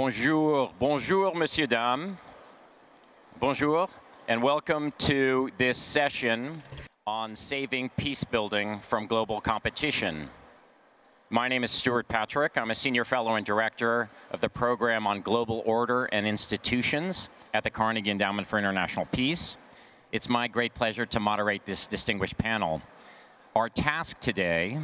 Bonjour, bonjour, messieurs, dames. Bonjour, and welcome to this session on saving peace building from global competition. My name is Stuart Patrick. I'm a senior fellow and director of the program on global order and institutions at the Carnegie Endowment for International Peace. It's my great pleasure to moderate this distinguished panel. Our task today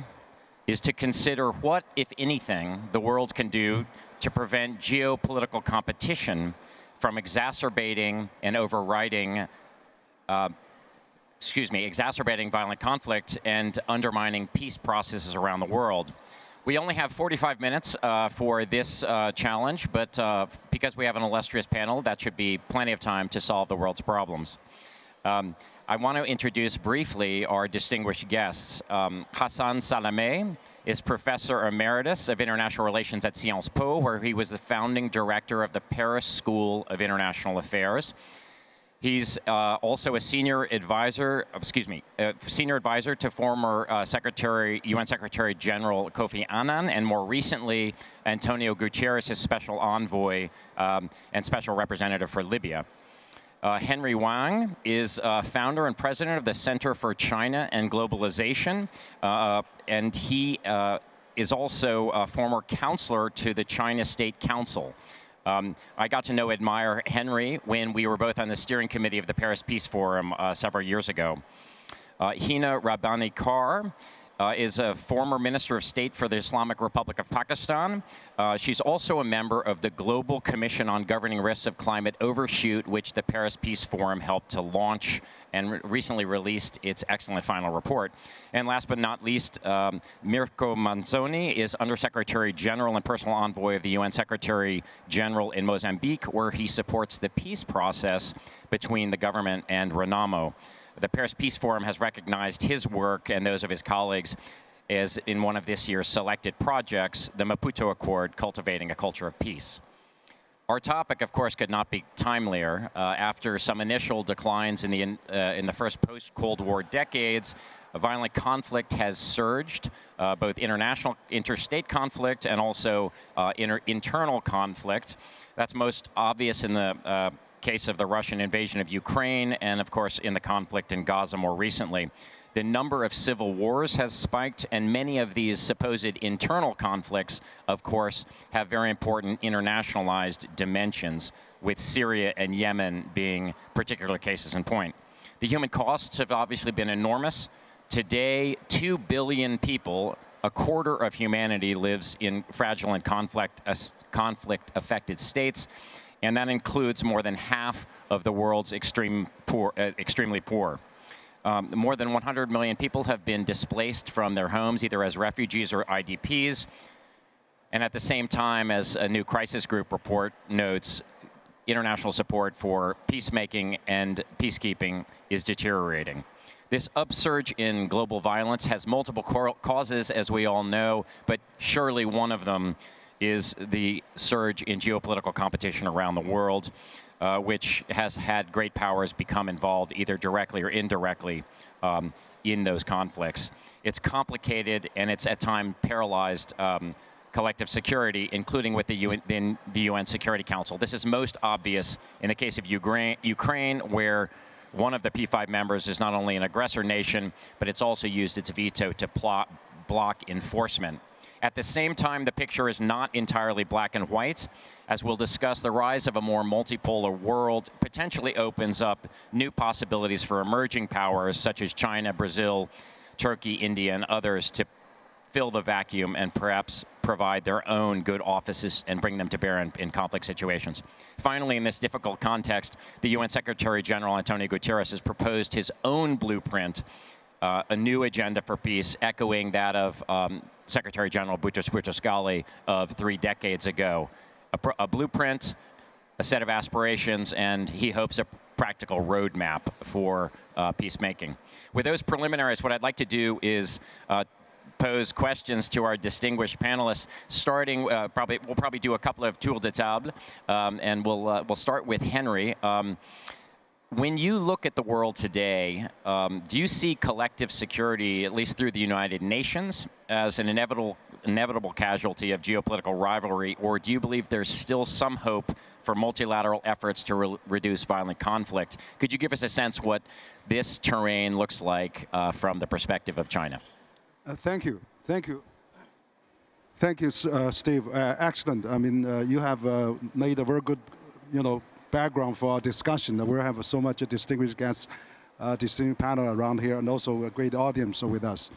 is to consider what, if anything, the world can do to prevent geopolitical competition from exacerbating and overriding, exacerbating violent conflict and undermining peace processes around the world. We only have 45 minutes for this challenge, but because we have an illustrious panel, that should be plenty of time to solve the world's problems. I want to introduce briefly our distinguished guests. Hassan Salameh is Professor Emeritus of International Relations at Sciences Po, where he was the founding director of the Paris School of International Affairs. He's also a senior advisor, to former UN Secretary General Kofi Annan, and more recently, Antonio Guterres, his special envoy and special representative for Libya. Henry Wang is founder and president of the Center for China and Globalization, and he is also a former counselor to the China State Council. I got to know, admire Henry when we were both on the steering committee of the Paris Peace Forum several years ago. Hina Rabbani Kar is a former Minister of State for the Islamic Republic of Pakistan. She's also a member of the Global Commission on Governing Risks of Climate Overshoot, which the Paris Peace Forum helped to launch and recently released its excellent final report. And last but not least, Mirko Manzoni is Undersecretary General and Personal Envoy of the UN Secretary General in Mozambique, where he supports the peace process between the government and Renamo. The Paris Peace Forum has recognized his work and those of his colleagues as in one of this year's selected projects, the Maputo Accord, Cultivating a Culture of Peace. Our topic, of course, could not be timelier. After some initial declines in the first post-Cold War decades, a violent conflict has surged, both interstate conflict and also internal conflict. That's most obvious in the case of the Russian invasion of Ukraine, and of course in the conflict in Gaza more recently. The number of civil wars has spiked, and many of these supposed internal conflicts, of course, have very important internationalized dimensions, with Syria and Yemen being particular cases in point. The human costs have obviously been enormous. Today, 2 billion people, a quarter of humanity, lives in fragile and conflict-affected states, and that includes more than half of the world's extremely poor. More than 100 million people have been displaced from their homes, either as refugees or IDPs. And at the same time, as a new crisis group report notes, international support for peacemaking and peacekeeping is deteriorating. This upsurge in global violence has multiple causes, as we all know, but surely one of them is the surge in geopolitical competition around the world, which has had great powers become involved either directly or indirectly in those conflicts. It's complicated, and it's at times paralyzed collective security, including with the UN Security Council. This is most obvious in the case of Ukraine, where one of the P5 members is not only an aggressor nation, but it's also used its veto to block enforcement. At the same time, the picture is not entirely black and white. As we'll discuss, the rise of a more multipolar world potentially opens up new possibilities for emerging powers such as China, Brazil, Turkey, India, and others to fill the vacuum and perhaps provide their own good offices and bring them to bear in conflict situations. Finally, in this difficult context, the UN Secretary General Antonio Guterres has proposed his own blueprint, a new agenda for peace, echoing that of Secretary General Boutros-Boutros-Ghali of 3 decades ago. A blueprint, a set of aspirations, and he hopes a practical roadmap for peacemaking. With those preliminaries, what I'd like to do is pose questions to our distinguished panelists, starting, we'll probably do a couple of tours de table, and we'll start with Henry. When you look at the world today, do you see collective security, at least through the United Nations, as an inevitable inevitable casualty of geopolitical rivalry, or do you believe there's still some hope for multilateral efforts to reduce violent conflict? Could you give us a sense what this terrain looks like from the perspective of China? Thank you. Thank you. Thank you, Steve. Excellent. I mean, you have made a very good, background for our discussion. We have so much distinguished guests, distinguished panel around here, and also a great audience with us.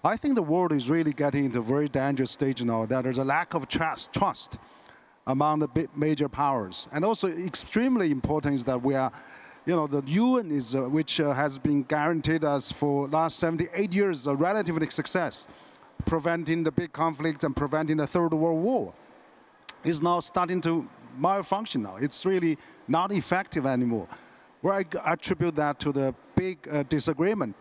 I think the world is really getting into a very dangerous stage now. That there's a lack of trust among the major powers, and also extremely important is that we are, the UN is which has been guaranteed us for last 78 years a relatively success, preventing the big conflicts and preventing the Third World War, is now starting to malfunction now. It's really not effective anymore. Where I attribute that to the big disagreement,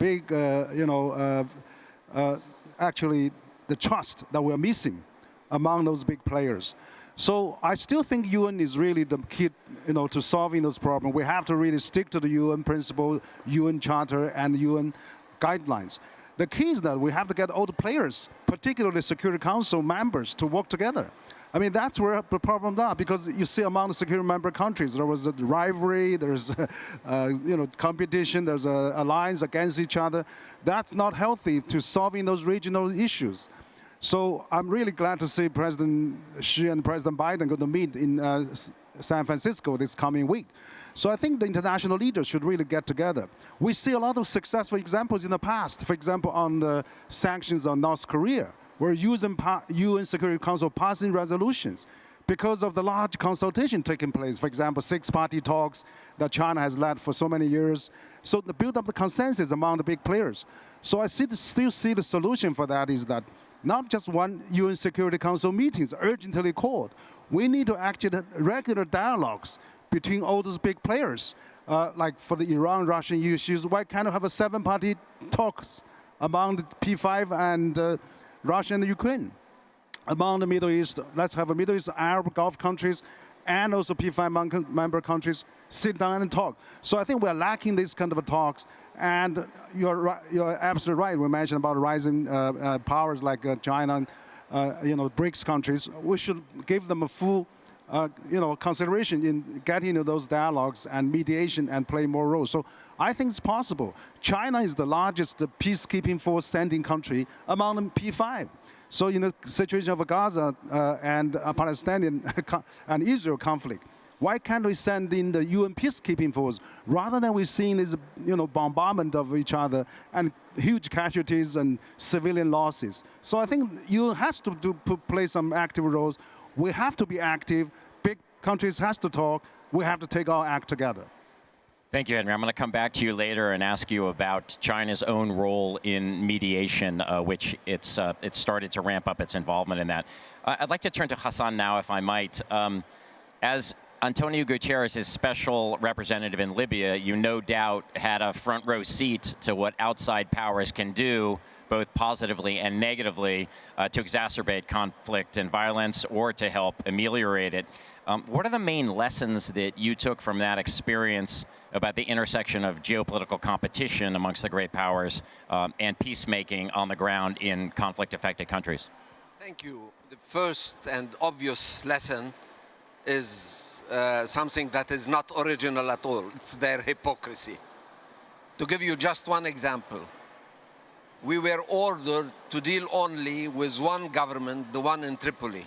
actually the trust that we're missing among those big players. So I still think UN is really the key, to solving those problems. We have to really stick to the UN principle, UN Charter, and UN guidelines. The key is that we have to get all the players, particularly Security Council members, to work together. I mean, that's where the problems are, because you see among the security member countries, there was a rivalry, there's competition, there's an alliance against each other. That's not healthy to solving those regional issues. So I'm really glad to see President Xi and President Biden going to meet in San Francisco this coming week. So I think the international leaders should really get together. We see a lot of successful examples in the past. For example, on the sanctions on North Korea, where UN Security Council passing resolutions because of the large consultation taking place. For example, 6-party talks that China has led for so many years. So to build up the consensus among the big players. So I still see the solution for that is that not just one UN Security Council meetings urgently called. We need to actually have regular dialogues between all those big players. Like for the Iran-Russian issues, why can't we have a 7-party talks among the P5 and Russia and Ukraine? Among the Middle East, let's have a Middle East Arab Gulf countries and also P5 member countries sit down and talk. So I think we're lacking these kind of talks. And you're absolutely right. We mentioned about rising powers like China, BRICS countries. We should give them a full, consideration in getting into those dialogues and mediation and play more roles. So I think it's possible. China is the largest peacekeeping force sending country among the P5. So in the situation of Gaza and Palestinian and Israel conflict, why can't we send in the UN peacekeeping force rather than we seeing this, bombardment of each other and huge casualties and civilian losses? So I think UN has to play some active roles. We have to be active. Big countries has to talk. We have to take our act together. Thank you, Henry. I'm going to come back to you later and ask you about China's own role in mediation, which it started to ramp up its involvement in that. I'd like to turn to Hassan now, if I might. As Antonio Guterres, his special representative in Libya, you no doubt had a front row seat to what outside powers can do, both positively and negatively, to exacerbate conflict and violence or to help ameliorate it. What are the main lessons that you took from that experience about the intersection of geopolitical competition amongst the great powers and peacemaking on the ground in conflict-affected countries? Thank you. The first and obvious lesson is something that is not original at all. It's their hypocrisy. To give you just one example, we were ordered to deal only with one government, the one in Tripoli.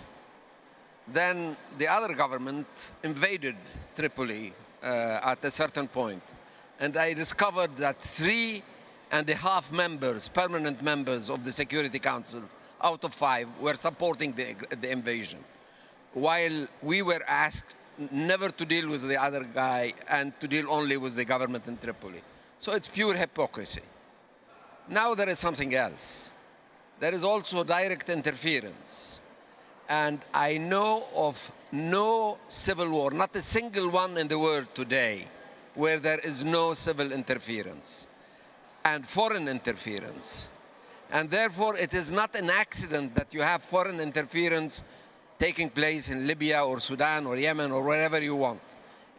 Then the other government invaded Tripoli at a certain point. And I discovered that 3.5 members, permanent members of the Security Council, out of 5, were supporting the invasion, while we were asked never to deal with the other guy and to deal only with the government in Tripoli. So it's pure hypocrisy. Now there is something else. There is also direct interference. And I know of no civil war, not a single one in the world today, where there is no civil interference and foreign interference. And therefore, it is not an accident that you have foreign interference taking place in Libya or Sudan or Yemen or wherever you want.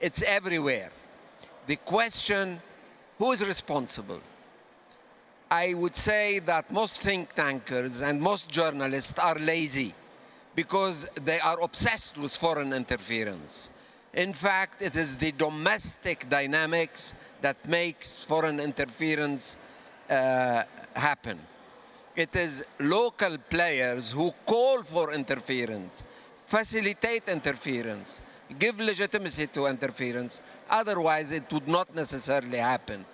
It's everywhere. The question, who is responsible? I would say that most think tankers and most journalists are lazy because they are obsessed with foreign interference. In fact, it is the domestic dynamics that makes foreign interference happen. It is local players who call for interference, facilitate interference, give legitimacy to interference. Otherwise, it would not necessarily happen.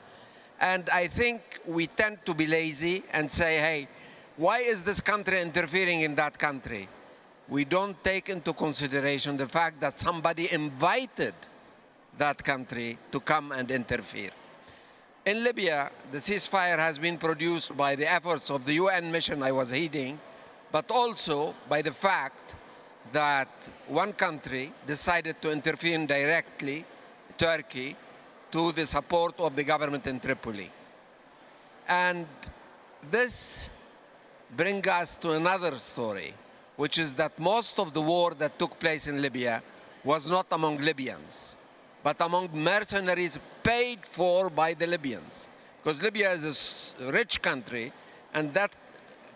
And I think we tend to be lazy and say, hey, why is this country interfering in that country? We don't take into consideration the fact that somebody invited that country to come and interfere. In Libya, the ceasefire has been produced by the efforts of the UN mission I was heading, but also by the fact that one country decided to intervene directly, Turkey, to the support of the government in Tripoli. And this brings us to another story, which is that most of the war that took place in Libya was not among Libyans, but among mercenaries paid for by the Libyans. Because Libya is a rich country, and that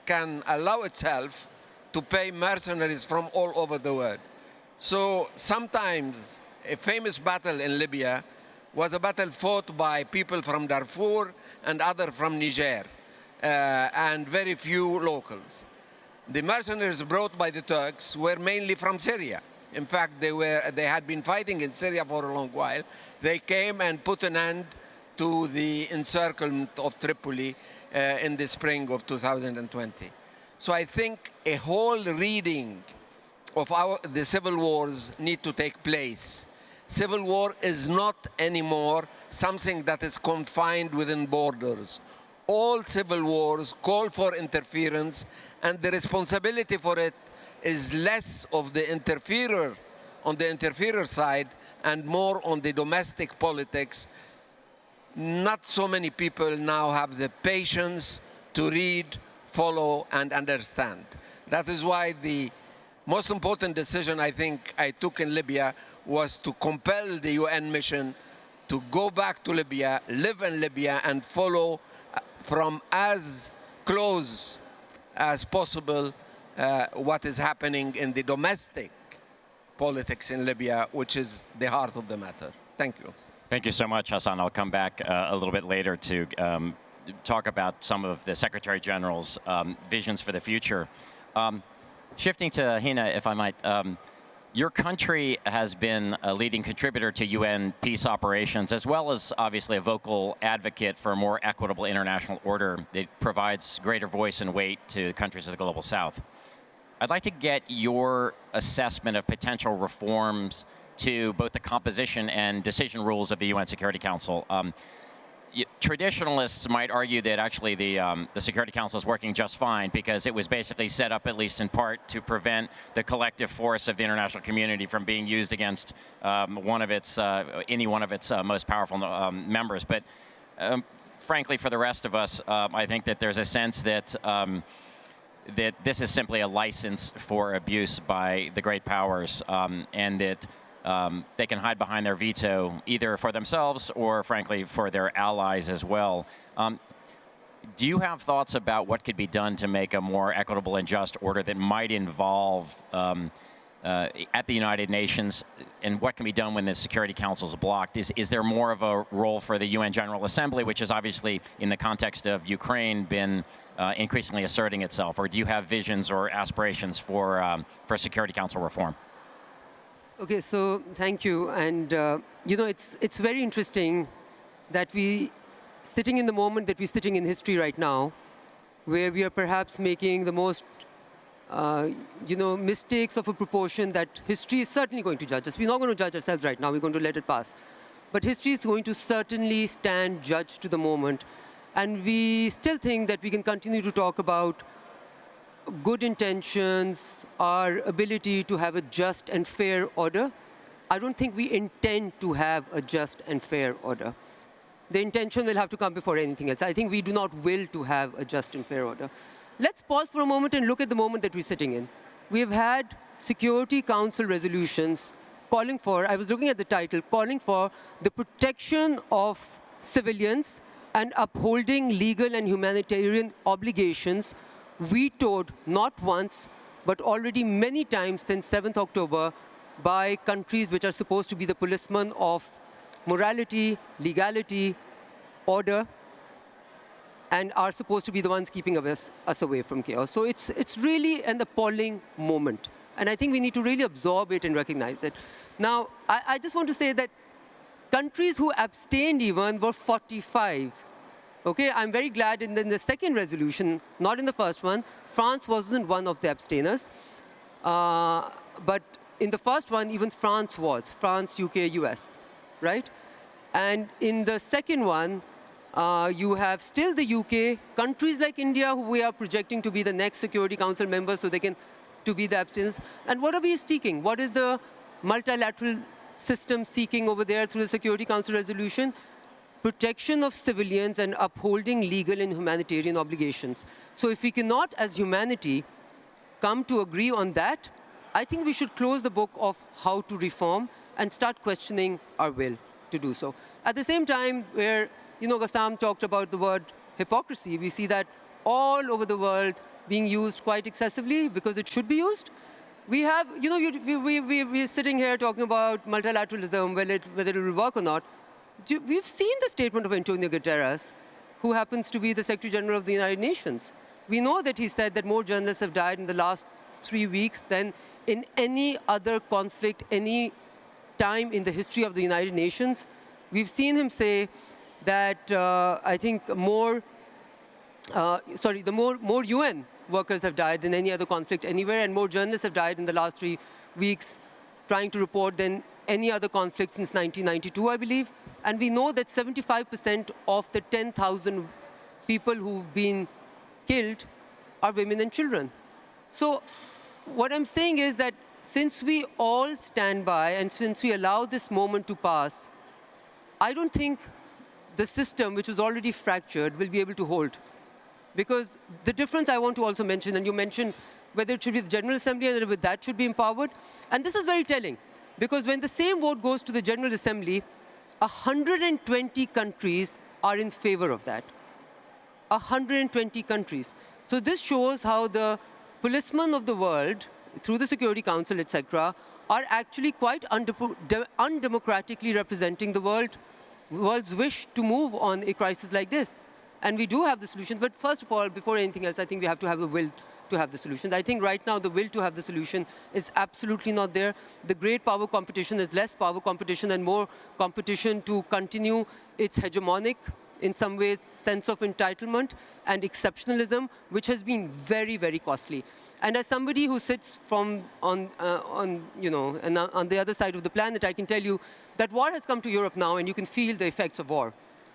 can allow itself to pay mercenaries from all over the world. So sometimes a famous battle in Libya was a battle fought by people from Darfur and other from Niger, and very few locals. The mercenaries brought by the Turks were mainly from Syria. In fact, they had been fighting in Syria for a long while. They came and put an end to the encirclement of Tripoli in the spring of 2020. So I think a whole reading of the civil wars need to take place. Civil war is not anymore something that is confined within borders. All civil wars call for interference, and the responsibility for it is less of the interferer on the interferer side and more on the domestic politics. Not so many people now have the patience to read, follow, and understand. That is why the most important decision I think I took in Libya was to compel the UN mission to go back to Libya, live in Libya, and follow from as close as possible what is happening in the domestic politics in Libya, which is the heart of the matter. Thank you. Thank you so much, Hassan. I'll come back a little bit later to talk about some of the Secretary General's visions for the future. Shifting to Hina, if I might. Your country has been a leading contributor to UN peace operations, as well as obviously a vocal advocate for a more equitable international order that provides greater voice and weight to countries of the Global South. I'd like to get your assessment of potential reforms to both the composition and decision rules of the UN Security Council. Traditionalists might argue that actually the Security Council is working just fine because it was basically set up, at least in part, to prevent the collective force of the international community from being used against any one of its most powerful members. But frankly, for the rest of us, I think that there's a sense that that this is simply a license for abuse by the great powers, and that they can hide behind their veto, either for themselves or, frankly, for their allies as well. Do you have thoughts about what could be done to make a more equitable and just order that might involve, at the United Nations, and what can be done when the Security Council is blocked? Is there more of a role for the UN General Assembly, which has obviously, in the context of Ukraine, been increasingly asserting itself? Or do you have visions or aspirations for Security Council reform? Okay, so thank you. And you know, it's very interesting that sitting in the moment that we're sitting in history right now, where we are perhaps making the most mistakes of a proportion that history is certainly going to judge us. We're not going to judge ourselves right now. We're going to let it pass. But history is going to certainly stand judge to the moment. And we still think that we can continue to talk about good intentions, our ability to have a just and fair order. I don't think we intend to have a just and fair order. The intention will have to come before anything else. I think we do not will to have a just and fair order. Let's pause for a moment and look at the moment that we're sitting in. We have had Security Council resolutions calling for, I was looking at the title, calling for the protection of civilians and upholding legal and humanitarian obligations vetoed not once, but already many times since 7th October by countries which are supposed to be the policemen of morality, legality, order, and are supposed to be the ones keeping us away from chaos. So it's really an appalling moment. And I think we need to really absorb it and recognize it. Now, I just want to say that countries who abstained even were 45. Okay, I'm very glad in the second resolution, not in the first one, France wasn't one of the abstainers. But in the first one, even France was, France, UK, US, right? And in the second one, you have still the UK, countries like India, who we are projecting to be the next Security Council members so they can to be the abstainers. And what are we seeking? What is the multilateral system seeking over there through the Security Council resolution? Protection of civilians and upholding legal and humanitarian obligations. So if we cannot, as humanity, come to agree on that, I think we should close the book of how to reform and start questioning our will to do so. At the same time, where Gassam talked about the word hypocrisy, we see that all over the world being used quite excessively because it should be used. We have, we're sitting here talking about multilateralism, whether it will work or not. We've seen the statement of Antonio Guterres, who happens to be the Secretary General of the United Nations. We know that he said that more journalists have died in the last 3 weeks than in any other conflict, any time in the history of the United Nations. We've seen him say that I think more UN workers have died than any other conflict anywhere, and more journalists have died in the last 3 weeks trying to report than any other conflict since 1992, I believe. And we know that 75% of the 10,000 people who've been killed are women and children. So what I'm saying is that since we all stand by and since we allow this moment to pass, I don't think the system, which was already fractured, will be able to hold. Because the difference I want to also mention, and you mentioned whether it should be the General Assembly and whether that should be empowered, and this is very telling. Because when the same vote goes to the General Assembly, 120 countries are in favor of that. 120 countries. So this shows how the policemen of the world, through the Security Council, etc., are actually quite undemocratically representing the world's wish to move on a crisis like this. And we do have the solution, but first of all, before anything else, I think we have to have the will to have the solutions. I think right now the will to have the solution is absolutely not there. The great power competition is less power competition and more competition to continue its hegemonic, in some ways, sense of entitlement and exceptionalism, which has been very, very costly. And as somebody who sits on the other side of the planet, I can tell you that war has come to Europe now, and you can feel the effects of war.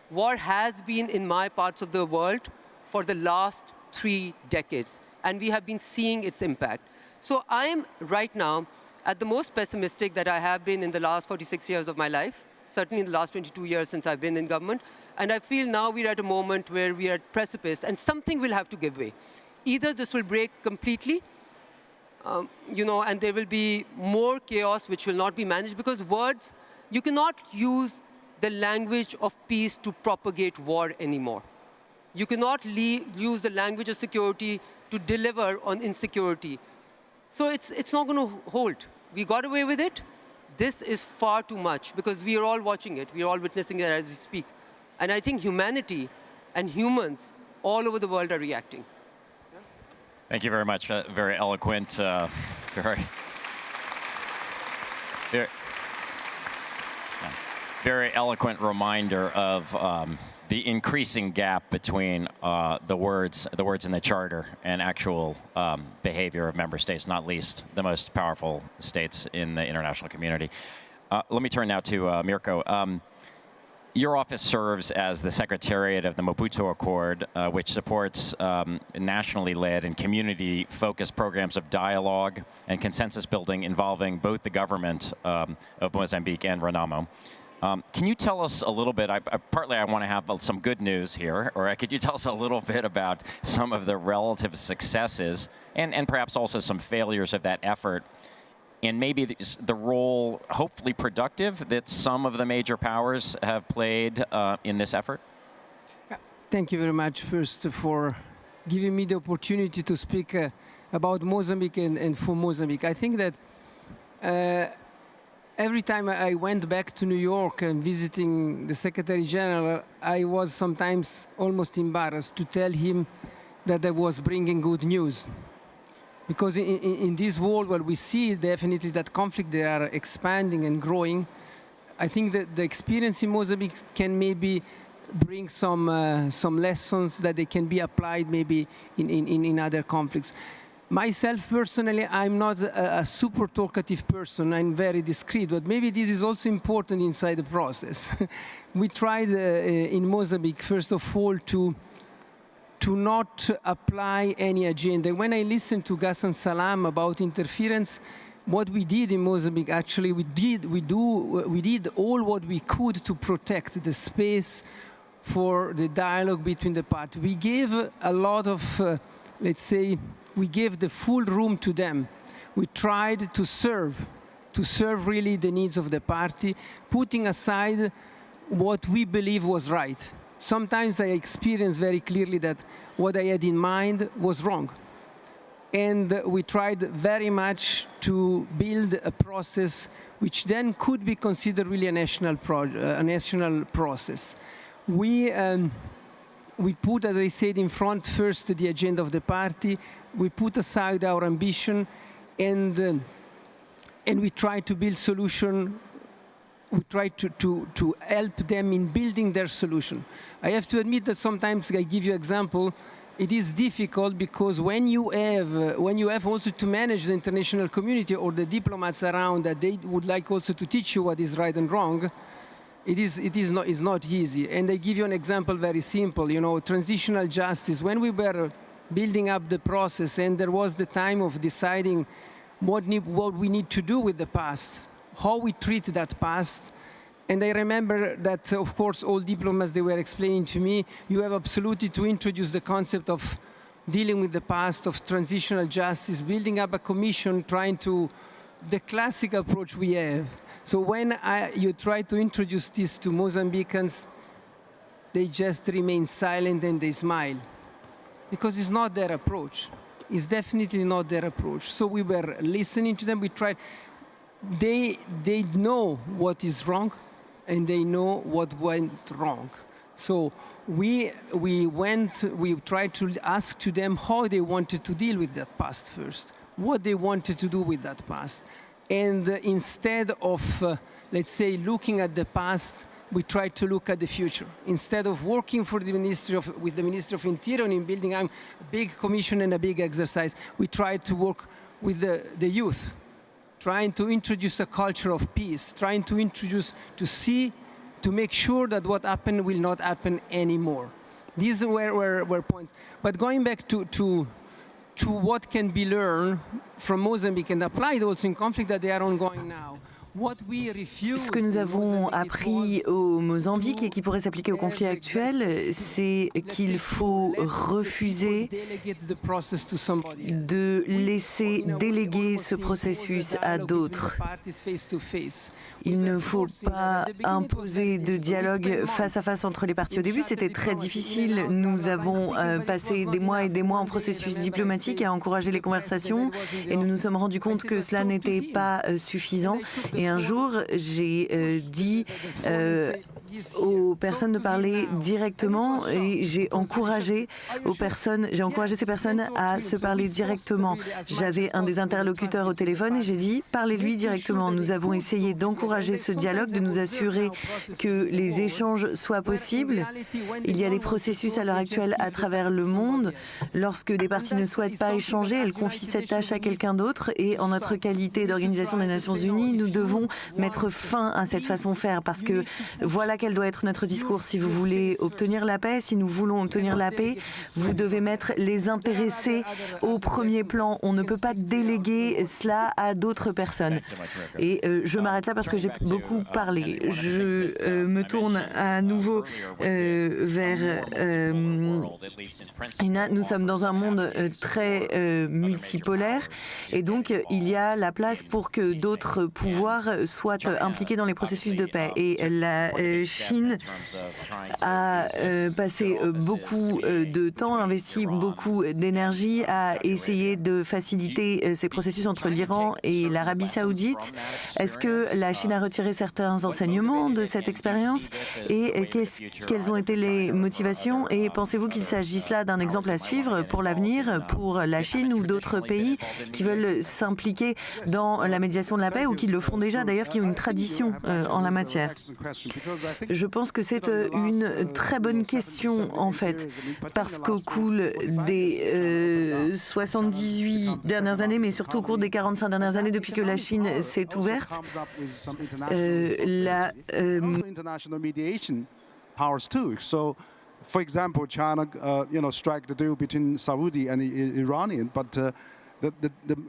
War has been in my parts of the world for the last 3 decades, and we have been seeing its impact. So I'm right now at the most pessimistic that I have been in the last 46 years of my life, certainly in the last 22 years since I've been in government. And I feel now we're at a moment where we are at precipice, and something will have to give way. Either this will break completely, and there will be more chaos which will not be managed, because words, you cannot use the language of peace to propagate war anymore. You cannot use the language of security to deliver on insecurity. So it's not going to hold. We got away with it. This is far too much, because we are all watching it. We are all witnessing it as we speak. And I think humanity and humans all over the world are reacting. Yeah? Thank you very much. Very eloquent, very eloquent reminder of the increasing gap between the words in the Charter and actual behavior of member states, not least the most powerful states in the international community. Let me turn now to Mirko. Your office serves as the Secretariat of the Maputo Accord, which supports nationally led and community-focused programs of dialogue and consensus building involving both the government of Mozambique and Renamo. Can you tell us a little bit, partly I want to have some good news here, or could you tell us a little bit about some of the relative successes and perhaps also some failures of that effort, and maybe the role, hopefully productive, that some of the major powers have played in this effort? Yeah, Thank you very much first for giving me the opportunity to speak about Mozambique and for Mozambique. I think that every time I went back to New York and visiting the Secretary General, I was sometimes almost embarrassed to tell him that I was bringing good news. Because in this world where we see definitely that conflict, they are expanding and growing, I think that the experience in Mozambique can maybe bring some lessons that they can be applied maybe in other conflicts. Myself personally, I'm not a super talkative person. I'm very discreet, but maybe this is also important inside the process. We tried in Mozambique, first of all, to not apply any agenda. When I listened to Ghassan Salam about interference, what we did in Mozambique, actually, we did all what we could to protect the space for the dialogue between the parties. We gave a lot of, let's say, we gave the full room to them. We tried to serve really the needs of the party, putting aside what we believe was right. Sometimes I experienced very clearly that what I had in mind was wrong. And we tried very much to build a process which then could be considered really a national process. We put, as I said, in front first the agenda of the party. We put aside our ambition, and we try to build solution. We try to help them in building their solution. I have to admit that sometimes I give you example. It is difficult because when you have also to manage the international community or the diplomats around that they would like also to teach you what is right and wrong, it's not easy. And I give you an example very simple. You know, transitional justice. When we were building up the process and there was the time of deciding what we need to do with the past, how we treat that past. And I remember that, of course, all diplomats, they were explaining to me, you have absolutely to introduce the concept of dealing with the past, of transitional justice, building up a commission, trying to, the classic approach we have. So when you try to introduce this to Mozambicans, they just remain silent and they smile. Because it's not their approach. It's definitely not their approach. So we were listening to them, we tried. They know what is wrong, and they know what went wrong. So we tried to ask to them how they wanted to deal with that past first, what they wanted to do with that past. And instead of, let's say, looking at the past, we tried to look at the future. Instead of working with the Ministry of Interior in building a big commission and a big exercise, we tried to work with the youth, trying to introduce a culture of peace, trying to to make sure that what happened will not happen anymore. These were points. But going back to what can be learned from Mozambique and applied also in conflict that they are ongoing now. Ce que nous avons appris au Mozambique et qui pourrait s'appliquer au conflit actuel, c'est qu'il faut refuser de laisser déléguer ce processus à d'autres. Il ne faut pas imposer de dialogue face à face entre les parties. Au début, c'était très difficile. Nous avons passé des mois et des mois en processus diplomatique à encourager les conversations et nous nous sommes rendus compte que cela n'était pas suffisant. Et un jour, j'ai dit aux personnes de parler directement et j'ai encouragé ces personnes à se parler directement. J'avais un des interlocuteurs au téléphone et j'ai dit « parlez-lui directement ». Nous avons essayé d'encourager ce dialogue, de nous assurer que les échanges soient possibles. Il y a des processus à l'heure actuelle à travers le monde. Lorsque des parties ne souhaitent pas échanger, elles confient cette tâche à quelqu'un d'autre et en notre qualité d'Organisation des Nations Unies, nous devons mettre fin à cette façon de faire parce que voilà quel doit être notre discours. Si vous voulez obtenir la paix, si nous voulons obtenir la paix, vous devez mettre les intéressés au premier plan. On ne peut pas déléguer cela à d'autres personnes. Et je m'arrête là parce que j'ai beaucoup parlé. Je me tourne à nouveau vers Ina. Nous sommes dans un monde très multipolaire et donc il y a la place pour que d'autres pouvoirs soient impliqués dans les processus de paix. Et la Chine a passé beaucoup de temps, investi beaucoup d'énergie à essayer de faciliter ces processus entre l'Iran et l'Arabie saoudite. Est-ce que la Chine a retiré certains enseignements de cette expérience et quelles ont été les motivations et pensez-vous qu'il s'agisse là d'un exemple à suivre pour l'avenir, pour la Chine ou d'autres pays qui veulent s'impliquer dans la médiation de la paix ou qui le font déjà d'ailleurs, qui ont une tradition en la matière? Je pense que c'est une très bonne question en fait, parce qu'au cours des 78 dernières années, mais surtout au cours des 45 dernières années depuis que la Chine s'est ouverte, for example, China, strike the deal between Saudi and Iranian, but the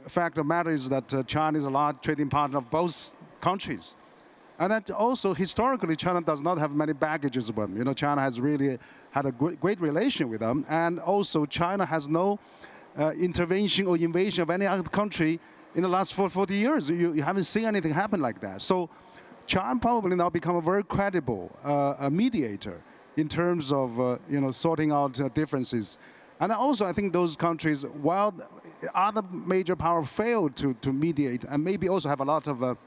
fact of the matter is that China is a large trading partner of both countries. And that also, historically, China does not have many baggages with them. China has really had a great relation with them. And also, China has no intervention or invasion of any other country in the last 40 years. You haven't seen anything happen like that. So China probably now become a very credible mediator in terms of sorting out differences. And also, I think those countries, while other major powers failed to mediate and maybe also have a lot of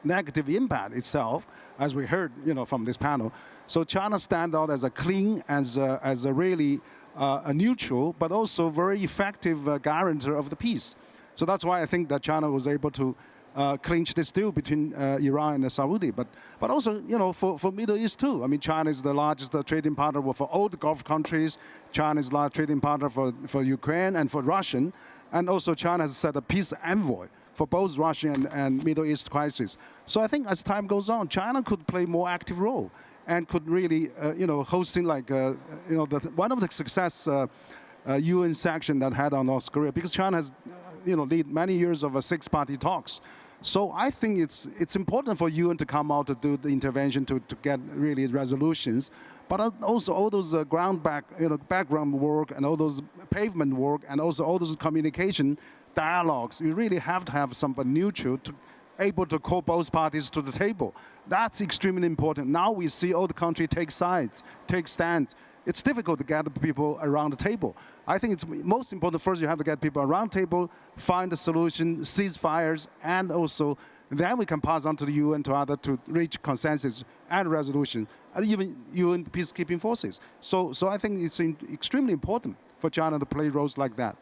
negative impact itself, as we heard from this panel. So China stands out as a clean, as a really a neutral, but also very effective guarantor of the peace. So that's why I think that China was able to clinch this deal between Iran and Saudi. But also, for Middle East too. I mean, China is the largest trading partner for all the Gulf countries. China is the largest trading partner for Ukraine and for Russian. And also China has set a peace envoy for both Russian and Middle East crisis. So I think as time goes on, China could play more active role and could really, hosting like, one of the success UN sanction that had on North Korea, because China has, lead many years of 6-party talks. So I think it's important for UN to come out to do the intervention to get really resolutions, but also all those background work and all those pavement work and also all those communication dialogues. You really have to have somebody neutral to able to call both parties to the table. That's extremely important. Now we see all the country take sides, take stands. It's difficult to gather people around the table. I think it's most important first you have to get people around the table, find a solution, cease fires, and also then we can pass on to the UN to other to reach consensus and resolution, and even UN peacekeeping forces. So I think it's extremely important for China to play roles like that.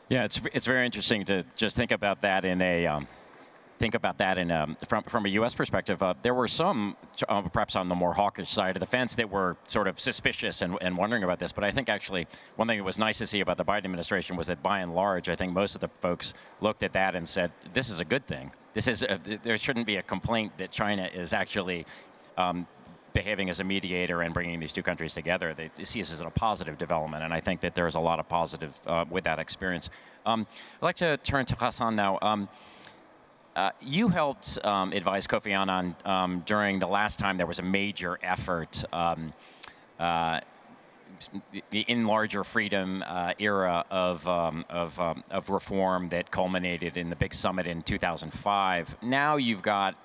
Yeah, it's very interesting to just think about that in a from a U.S. perspective. There were some, perhaps on the more hawkish side of the fence, that were sort of suspicious and wondering about this. But I think actually one thing that was nice to see about the Biden administration was that by and large, I think most of the folks looked at that and said, this is a good thing. There shouldn't be a complaint that China is actually behaving as a mediator and bringing these two countries together. They see this as a positive development, and I think that there's a lot of positive with that experience. I'd like to turn to Hassan now. You helped advise Kofi Annan during the last time there was a major effort in larger freedom era of reform that culminated in the big summit in 2005. Now you've got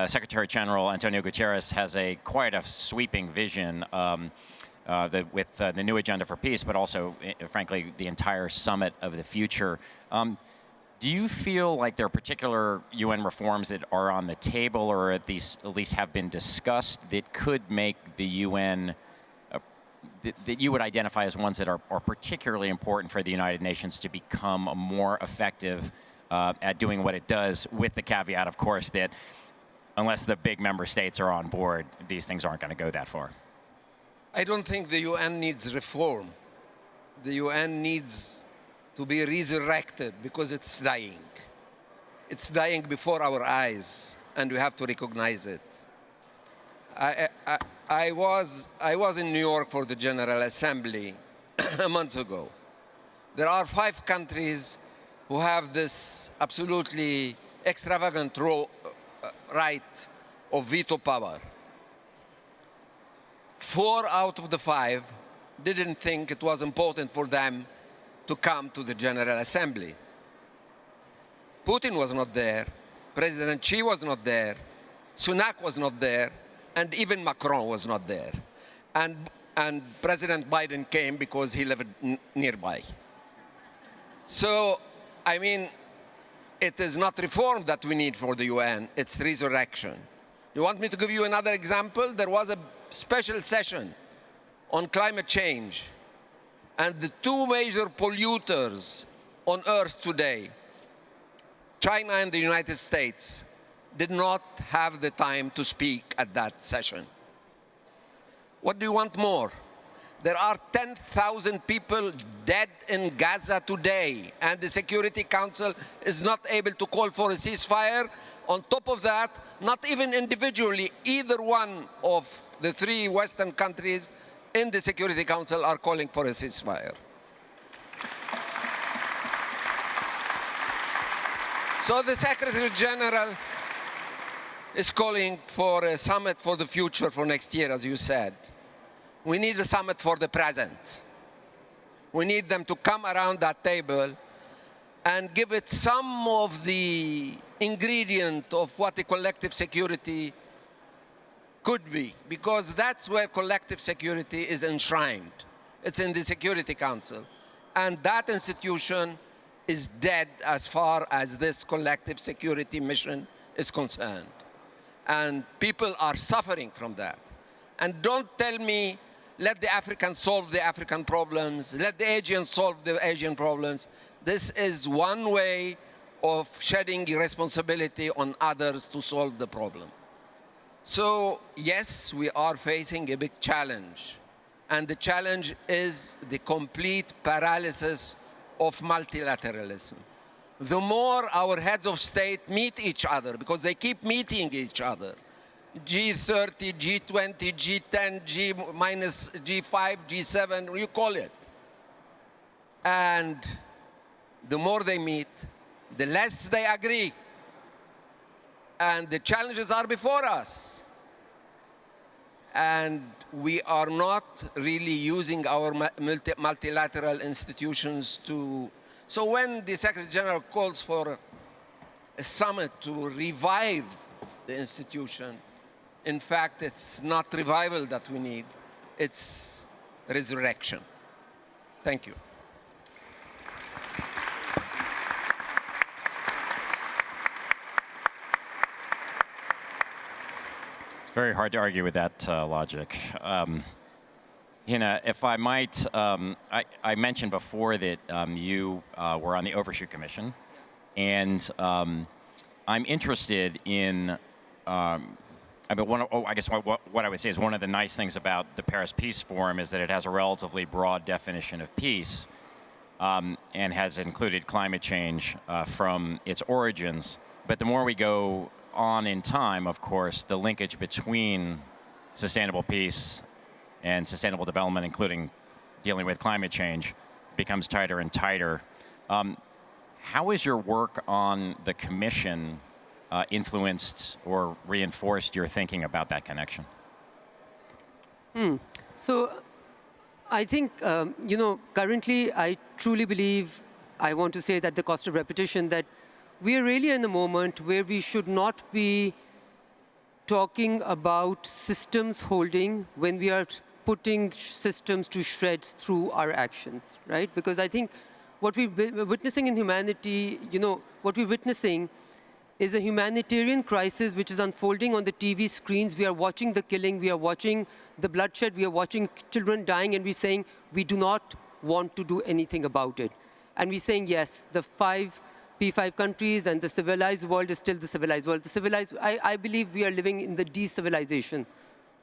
Secretary General Antonio Guterres has quite a sweeping vision with the new agenda for peace, but also, frankly, the entire summit of the future. Do you feel like there are particular UN reforms that are on the table, or at least have been discussed, that could make the UN, that you would identify as ones that are particularly important for the United Nations to become more effective at doing what it does, with the caveat, of course, that unless the big member states are on board, these things aren't going to go that far? I don't think the UN needs reform. The UN needs to be resurrected because it's dying. It's dying before our eyes, and we have to recognize it. I was in New York for the General Assembly a month ago. There are 5 countries who have this absolutely extravagant right of veto power. 4 out of the 5 didn't think it was important for them to come to the General Assembly. Putin was not there, President Xi was not there, Sunak was not there, and even Macron was not there. And President Biden came because he lived nearby. So, I mean, it is not reform that we need for the UN, it's resurrection. You want me to give you another example? There was a special session on climate change, and the 2 major polluters on Earth today, China and the United States, did not have the time to speak at that session. What do you want more? There are 10,000 people dead in Gaza today, and the Security Council is not able to call for a ceasefire. On top of that, not even individually, either one of the 3 Western countries in the Security Council are calling for a ceasefire. So the Secretary General is calling for a summit for the future for next year, as you said. We need a summit for the present. We need them to come around that table and give it some of the ingredient of what a collective security could be, because that's where collective security is enshrined. It's in the Security Council. And that institution is dead as far as this collective security mission is concerned. And people are suffering from that. And don't tell me, let the Africans solve the African problems, let the Asians solve the Asian problems. This is one way of shedding responsibility on others to solve the problem. So yes, we are facing a big challenge. And the challenge is the complete paralysis of multilateralism. The more our heads of state meet each other, because they keep meeting each other, G30, G20, G10, G-5, G7, you call it. And the more they meet, the less they agree. And the challenges are before us. And we are not really using our multilateral institutions to... So when the Secretary General calls for a summit to revive the institution, in fact, it's not revival that we need, it's resurrection. Thank you. Very hard to argue with that logic. If I might, I mentioned before that you were on the Overshoot Commission, and I'm interested in, I guess what I would say is one of the nice things about the Paris Peace Forum is that it has a relatively broad definition of peace and has included climate change from its origins. But the more we go on in time, of course, the linkage between sustainable peace and sustainable development, including dealing with climate change, becomes tighter and tighter. How is your work on the Commission influenced or reinforced your thinking about that connection? So I think, currently I truly believe, I want to say that the cost of repetition, that we are really in a moment where we should not be talking about systems holding when we are putting systems to shreds through our actions, right? Because I think what we're witnessing in humanity, what we're witnessing is a humanitarian crisis which is unfolding on the TV screens. We are watching the killing, we are watching the bloodshed, we are watching children dying, and we're saying we do not want to do anything about it. And we're saying, yes, the P5 countries and the civilized world is still the civilized world. I believe we are living in the de-civilization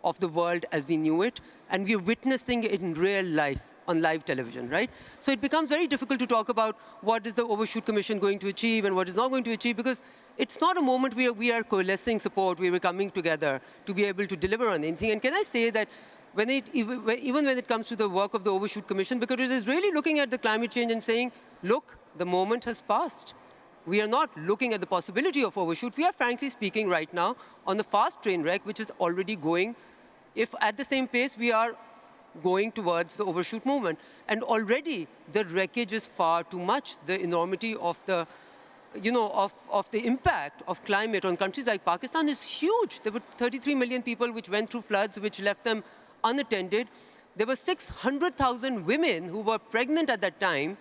of the world as we knew it, and we're witnessing it in real life on live television, right? So it becomes very difficult to talk about what is the Overshoot Commission going to achieve and what is not going to achieve, because it's not a moment where we are coalescing support, we are coming together to be able to deliver on anything. And can I say that even when it comes to the work of the Overshoot Commission, because it is really looking at the climate change and saying, look, the moment has passed. We are not looking at the possibility of overshoot. We are, frankly speaking, right now on the fast train wreck, which is already going, if at the same pace, we are going towards the overshoot movement. And already the wreckage is far too much. The enormity of the, of the impact of climate on countries like Pakistan is huge. There were 33 million people which went through floods, which left them unattended. There were 600,000 women who were pregnant at that time,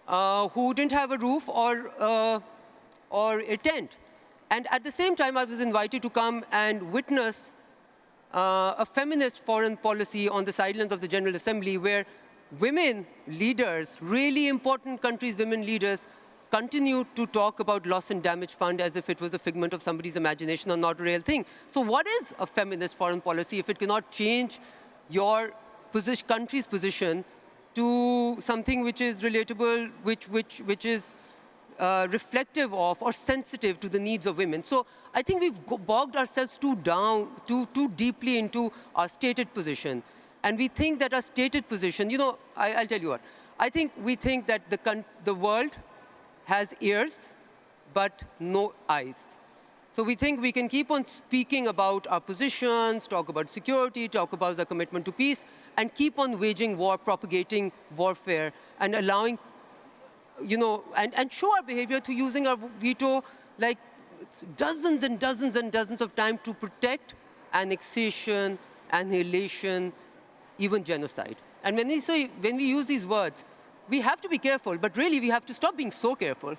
who didn't have a roof or a tent. And at the same time, I was invited to come and witness a feminist foreign policy on the sidelines of the General Assembly, where women leaders, really important countries' women leaders, continued to talk about loss and damage fund as if it was a figment of somebody's imagination or not a real thing. So what is a feminist foreign policy if it cannot change your country's position to something which is relatable, which is reflective of or sensitive to the needs of women? So I think we've bogged ourselves too deeply into our stated position. And we think that our stated position, I'll tell you what, I think we think that the world has ears, but no eyes. So we think we can keep on speaking about our positions, talk about security, talk about the commitment to peace, and keep on waging war, propagating warfare, and allowing, and show our behavior through using our veto like dozens and dozens and dozens of times to protect annexation, annihilation, even genocide. And when we use these words, we have to be careful, but really we have to stop being so careful,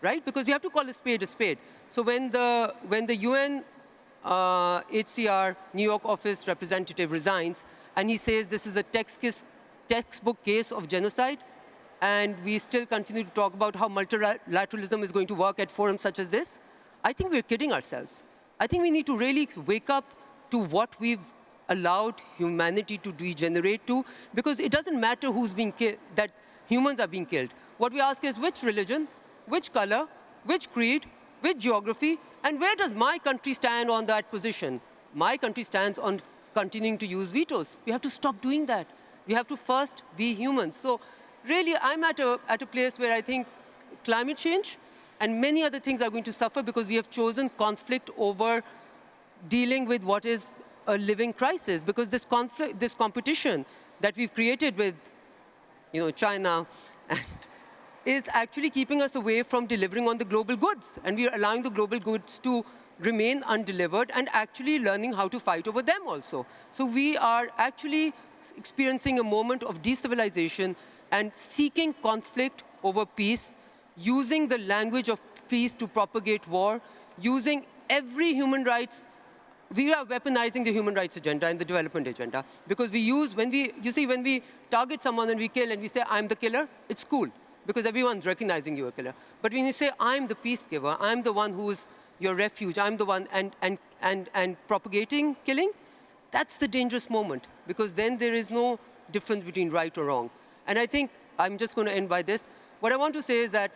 right? Because we have to call a spade a spade. So when the UN HCR New York office representative resigns, and he says this is a textbook case of genocide, and we still continue to talk about how multilateralism is going to work at forums such as this, I think we're kidding ourselves. I think we need to really wake up to what we've allowed humanity to degenerate to, because it doesn't matter who's being killed, that humans are being killed. What we ask is which religion, which color, which creed, which geography, and where does my country stand on that position? My country stands on continuing to use vetoes. We have to stop doing that. We have to first be humans. So really, I'm at a place where I think climate change and many other things are going to suffer because we have chosen conflict over dealing with what is a living crisis. Because this conflict, this competition that we've created with China is actually keeping us away from delivering on the global goods. And we are allowing the global goods to remain undelivered and actually learning how to fight over them also. So we are actually experiencing a moment of destabilization and seeking conflict over peace, using the language of peace to propagate war, using every human rights. We are weaponizing the human rights agenda and the development agenda. Because we use, when we target someone and we kill and we say, I'm the killer, it's cool. Because everyone's recognizing you're a killer. But when you say, I'm the peace giver, I'm the one who's your refuge, I'm the one, and propagating killing, that's the dangerous moment. Because then there is no difference between right or wrong. And I think, I'm just going to end by this. What I want to say is that,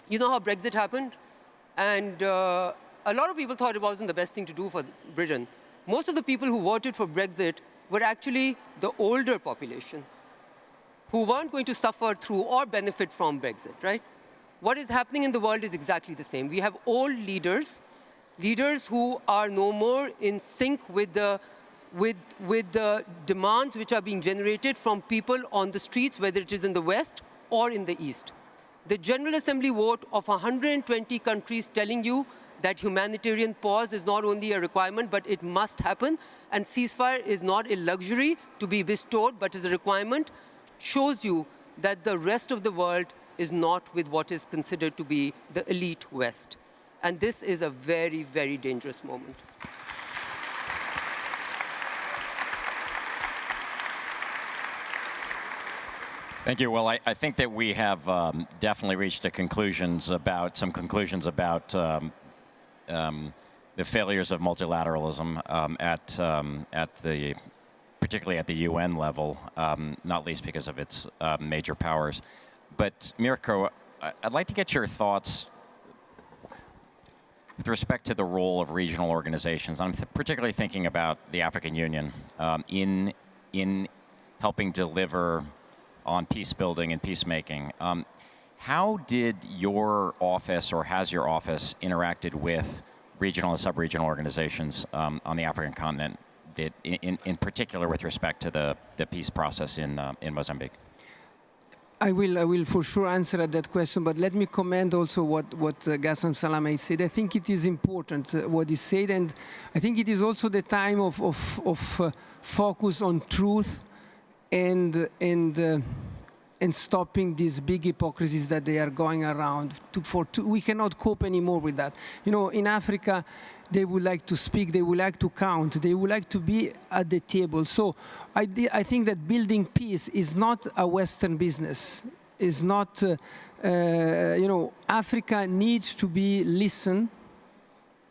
you know how Brexit happened? And a lot of people thought it wasn't the best thing to do for Britain. Most of the people who voted for Brexit were actually the older population who weren't going to suffer through or benefit from Brexit, right? What is happening in the world is exactly the same. We have old leaders, leaders who are no more in sync with the demands which are being generated from people on the streets, whether it is in the West or in the East. The General Assembly vote of 120 countries telling you that humanitarian pause is not only a requirement, but it must happen, and ceasefire is not a luxury to be bestowed, but is a requirement, shows you that the rest of the world is not with what is considered to be the elite West. And this is a very, very dangerous moment. Thank you. Well, I think that we have definitely reached some conclusions about the failures of multilateralism particularly at the UN level, not least because of its major powers. But Mirko, I'd like to get your thoughts with respect to the role of regional organizations. I'm particularly thinking about the African Union in helping deliver on peace building and peacemaking. How did your office, or has your office, interacted with regional and sub-regional organizations on the African continent, in particular with respect to the peace process in Mozambique? I will for sure answer that question, but let me comment also what Gassam Salameh said. I think it is important what he said, and I think it is also the time of focus on truth and stopping these big hypocrisies that they are going around. We cannot cope anymore with that. You know, in Africa, they would like to speak, they would like to count, they would like to be at the table. So I think that building peace is not a Western business. It's not, you know, Africa needs to be listened,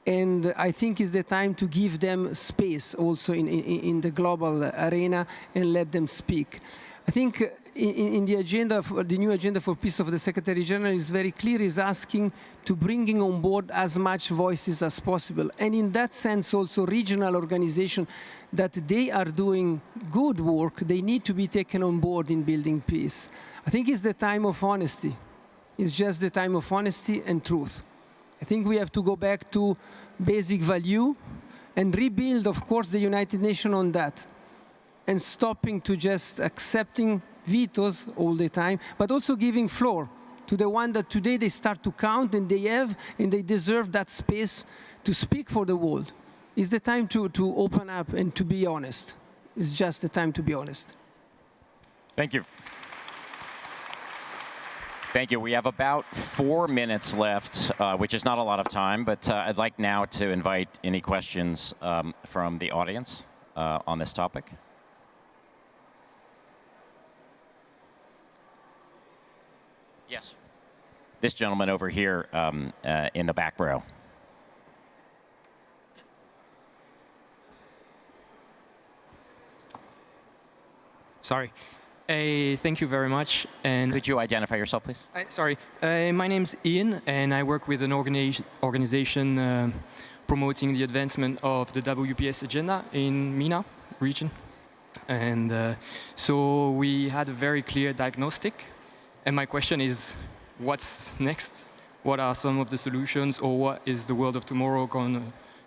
and I think it's the time to give them space also in the global arena and let them speak. I think in the agenda, the new agenda for peace of the Secretary General is very clear, is asking to bringing on board as much voices as possible. And in that sense also regional organizations that they are doing good work, they need to be taken on board in building peace. I think it's the time of honesty. It's just the time of honesty and truth. I think we have to go back to basic value and rebuild, of course, the United Nations on that, and stopping to just accepting vetoes all the time, but also giving floor to the one that today they start to count, and they have, and they deserve that space to speak for the world. It's the time to open up and to be honest. It's just the time to be honest. Thank you. Thank you. We have about 4 minutes left, which is not a lot of time, but I'd like now to invite any questions from the audience on this topic. Yes. This gentleman over here in the back row. Sorry. Thank you very much. And could you identify yourself, please? Sorry. My name's Ian, and I work with an organization promoting the advancement of the WPS agenda in MENA region. And so we had a very clear diagnostic. And my question is, what's next? What are some of the solutions, or what is the world of tomorrow going to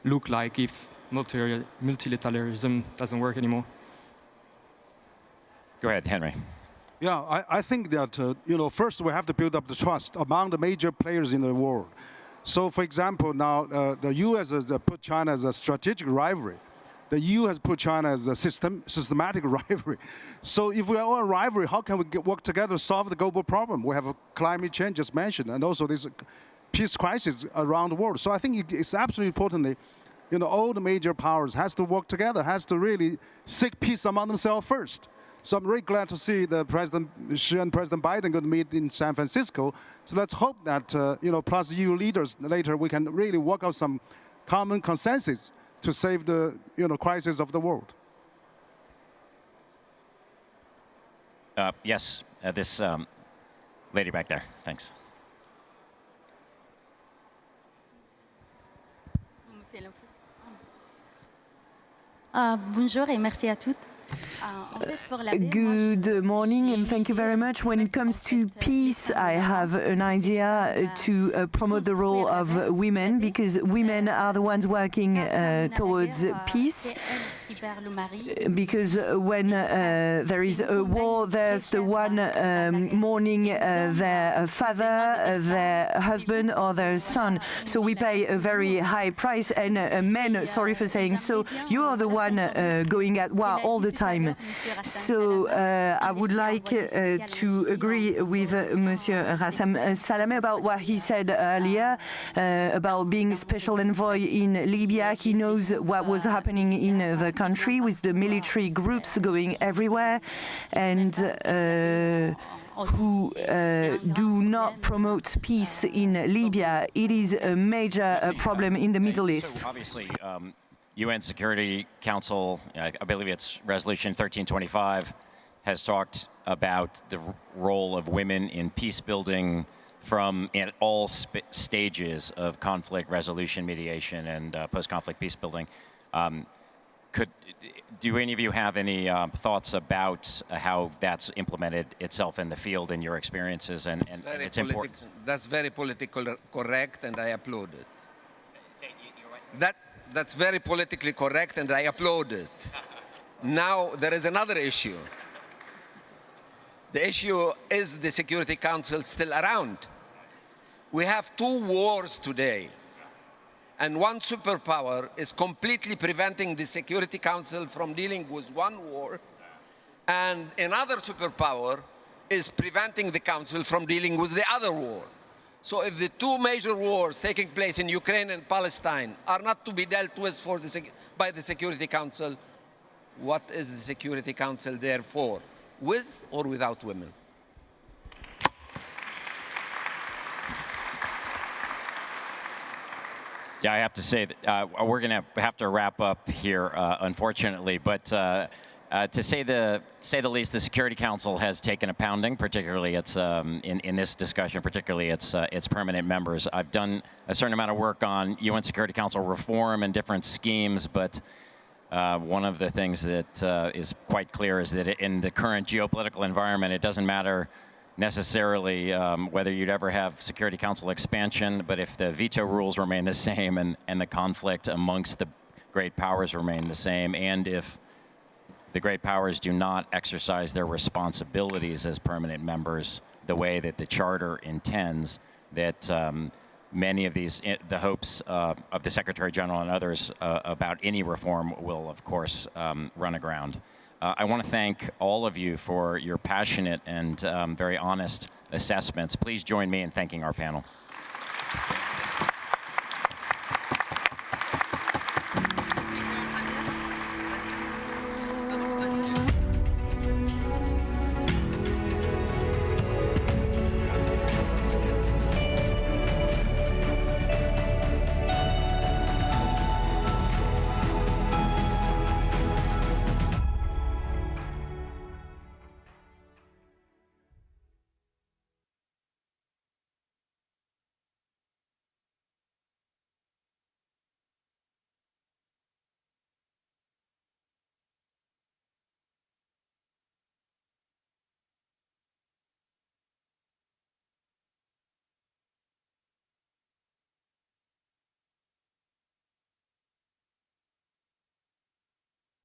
look like if multilateralism doesn't work anymore? Go ahead, Henry. Yeah, I think that, you know, first we have to build up the trust among the major players in the world. So, for example, now the U.S. has put China as a strategic rivalry. The EU has put China as a systematic rivalry. So if we are all a rivalry, how can we work together to solve the global problem? We have a climate change just mentioned, and also this peace crisis around the world. So I think it's absolutely important, you know, all the major powers has to work together, has to really seek peace among themselves first. So I'm very glad to see the President Xi and President Biden going to meet in San Francisco. So let's hope that, you know, plus EU leaders later, we can really work out some common consensus to save the, you know, crisis of the world. Yes, this lady back there. Thanks. Bonjour et merci à toutes. Good morning, and thank you very much. When it comes to peace, I have an idea to promote the role of women, because women are the ones working towards peace. Because when there is a war, there's the one mourning their father, their husband, or their son. So we pay a very high price, and men, sorry for saying so, you are the one going at war all the time. So I would like to agree with Monsieur Gassam Salameh about what he said earlier about being special envoy in Libya. He knows what was happening in the country with the military groups going everywhere, and who do not promote peace in Libya. It is a major problem in the Middle East. Obviously, UN Security Council, I believe it's Resolution 1325, has talked about the role of women in peace building from at all stages of conflict resolution, mediation, and post-conflict peace building. do any of you have any thoughts about how that's implemented itself in the field in your experiences and its importance? That's very politically correct, and I applaud it. That's very politically correct, and I applaud it. Now, there is another issue. The issue is the Security Council still around? We have 2 wars today, and one superpower is completely preventing the Security Council from dealing with one war, and another superpower is preventing the Council from dealing with the other war. So if the 2 major wars taking place in Ukraine and Palestine are not to be dealt with by the Security Council, what is the Security Council there for, with or without women? Yeah, I have to say that we're going to have to wrap up here, unfortunately. But to say the least, the Security Council has taken a pounding, particularly its in this discussion, particularly its permanent members. I've done a certain amount of work on UN Security Council reform and different schemes, but one of the things that is quite clear is that in the current geopolitical environment, it doesn't matter necessarily whether you'd ever have Security Council expansion, but if the veto rules remain the same and the conflict amongst the great powers remain the same, and if the great powers do not exercise their responsibilities as permanent members the way that the Charter intends, that many of these, the hopes of the Secretary General and others about any reform will, of course, run aground. I want to thank all of you for your passionate and very honest assessments. Please join me in thanking our panel.